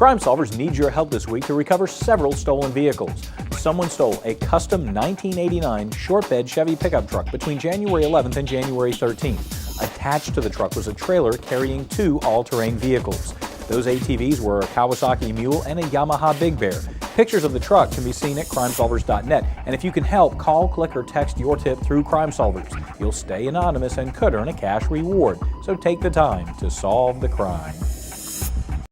Crime Solvers need your help this week to recover several stolen vehicles. Someone stole a custom 1989 short bed Chevy pickup truck between January 11th and January 13th. Attached to the truck was a trailer carrying two all-terrain vehicles. Those ATVs were a Kawasaki Mule and a Yamaha Big Bear. Pictures of the truck can be seen at CrimeSolvers.net, and if you can help, call, click, or text your tip through Crime Solvers. You'll stay anonymous and could earn a cash reward, so take the time to solve the crime.